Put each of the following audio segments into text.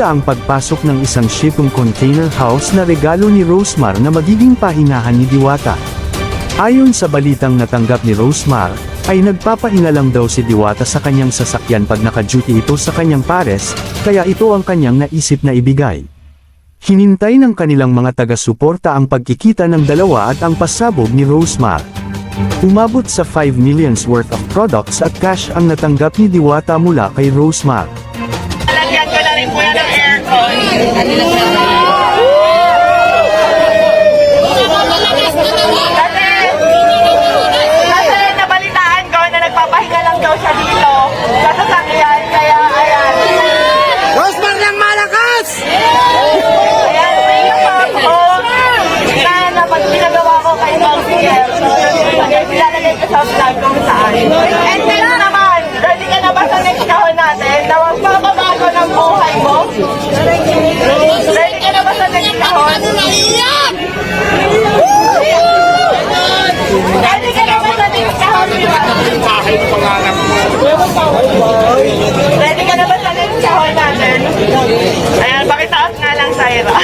ang pagpasok ng isang shipping container house na regalo ni Rosemar na magiging pahinahan ni Diwata. Ayon sa balitang natanggap ni Rosemar, ay nagpapahinga lang daw si Diwata sa kanyang sasakyan pag naka-duty ito sa kanyang pares, kaya ito ang kanyang naisip na ibigay. Hinintay ng kanilang mga taga-suporta ang pagkikita ng dalawa at ang pasabog ni Rosemar. Umabot sa 5 millions worth of products at cash ang natanggap ni Diwata mula kay Rosemar. Lagyan ko na rin po yan ng aircon. Kasi nabalitaan ko na nagpapahinga lang daw siya dito sa sasakyan, kaya ayan. Rosemar lang malakas! Ayan, may napako na pag pinagawa ko kay Rosemar. Ilalagay ko sa vlog kung saan. And then naman, ready ka na ba sa next kahon natin? Na magpapabago ng buhay mo? Ready ka na ba sa next kahon? Ready ka na ba sa next kahon? Ready ka na ba sa next kahon natin? Ayan, pakitaas nga lang, Syra.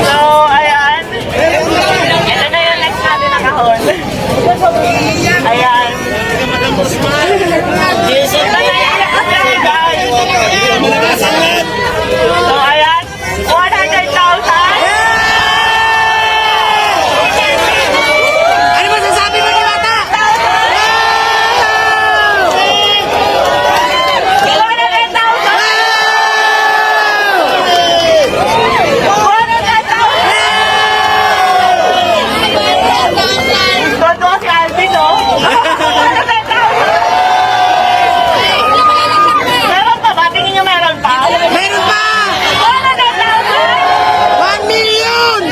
So, ayan. Ito na yung next natin na kahon. Ayan. Ito na yung next natin, guys. So, ayan. 100,000. Ano masasabi mo, Diwata? 100,000! Tonto si Alvin, no? 100,000! Meron pa ba? Tingin nyo meron pa? Meron pa! 100,000! 1 million! 1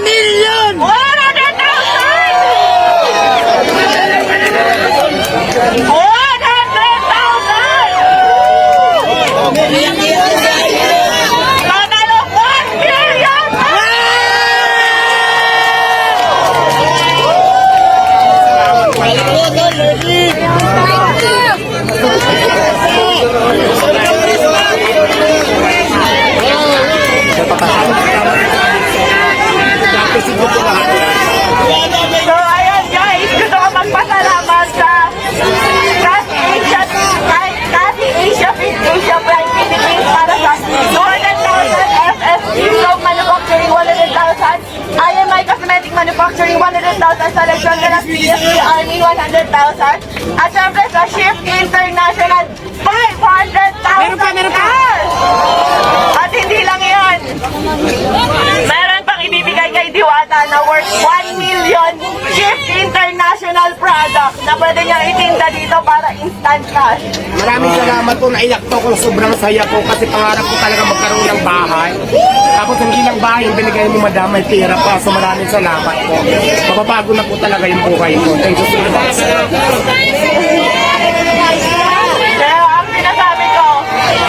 million! 100,000! So, ayan guys, gusto ko magpasalamat sa Kasi Asia Prime Philippines para sa 200,000 FSG Globe Manufacturing 100,000, IMI Cosmetic Manufacturing 100,000, Selection Galas PSP Army 100,000, at syempre sa Shift International 500,000! Meron pa! At hindi lang yan, meron pang ibibigay kay Diwata na worth 1 million Shift International product na pwede niyang itinda dito para instant cash. Maraming salamat po, naiyak po ako, sobrang saya po kasi pangarap ko talaga magkaroon ng bahay. Tapos hindi lang bahay, yung binigay ni Madam, may pera pa. So maraming salamat po. Mapabago na po talaga yung buhay ko. Thank you so much. Kaya ang sinasabi ko,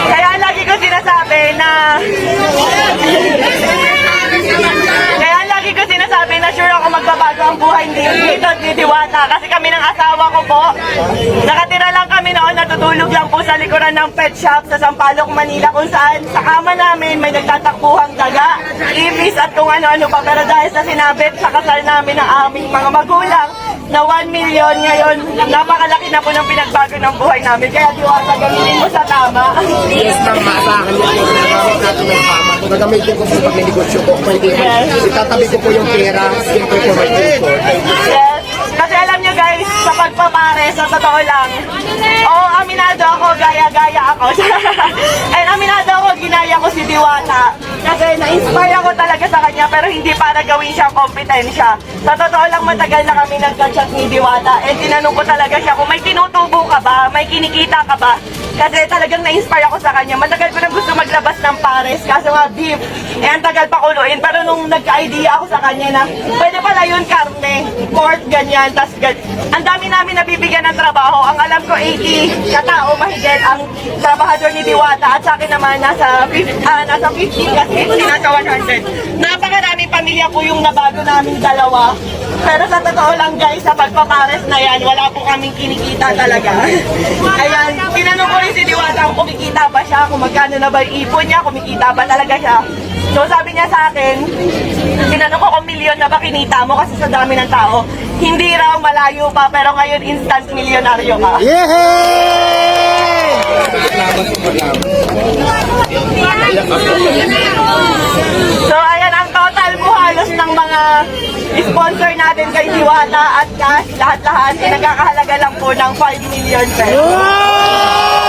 kaya lagi ko sinasabi na sure ako magbabago ang buhay dito ni Diwata. Kasi kami ng asawa ko po, nakatira lang kami noon, natutulog lang po sa likuran ng pet shop sa Sampaloc, Manila, kung saan sa kama namin may nagtatakbuhang daga, ibis at kung ano-ano pa. Pero dahil sa sinabit sa kasal namin ng aming mga magulang na 1 million ngayon, napakalaki na po ng pinagbago ng buhay namin. Kaya Diwata, gamitin mo sa tama. Yes, tama sa akin yung nagamit natin ng tama. Kung nagamitin ko po pag negosyo ko, pwede itatabi ko po yung pera, siyempre po may tutor. Yes. Kasi alam nyo guys, sa pagpapare, sa totoo lang, aminado ako, gaya-gaya ako. And aminado ako, ginaya ko si Diwata. Kasi na-inspire ako talaga sa kanya, pero hindi para gawin siyang kompetensya. Sa totoo lang, matagal na kami nagka-chat ni Diwata. And tinanong ko talaga siya kung may tinutubo ka ba, may kinikita ka ba. Kasi talagang na-inspire ako sa kanya. Matagal ko nang gusto maglabas ng pares, kaso nga beef. Eh, ang tagal pa kuluin. Pero nung nagka-idea ako sa kanya na, pwede pala yun karne, pork, ganyan. Tas, ang dami namin nabibigyan ng trabaho. Ang alam ko, 80 katao mahigit ang trabahador ni Diwata. At sa akin naman, nasa 50 kasi nasa 100. Napakarami pang pamilya po yung nabago namin dalawa. Pero sa totoo lang guys, sa pagpapares na yan, wala po kaming kinikita talaga. Ayan, tinanong ko rin si Diwata kung kumikita ba siya, kung magkano na ba yung ipon niya, kumikita ba talaga siya. So sabi niya sa akin, tinanong ko kung milyon na ba kinita mo kasi sa dami ng tao. Hindi raw, malayo pa, pero ngayon instant milyonaryo ka. So ayan ang total po halos ng mga sponsor natin kay Diwata at cash, lahat-lahat, nagkakahalaga lang po ng 5 million pesos.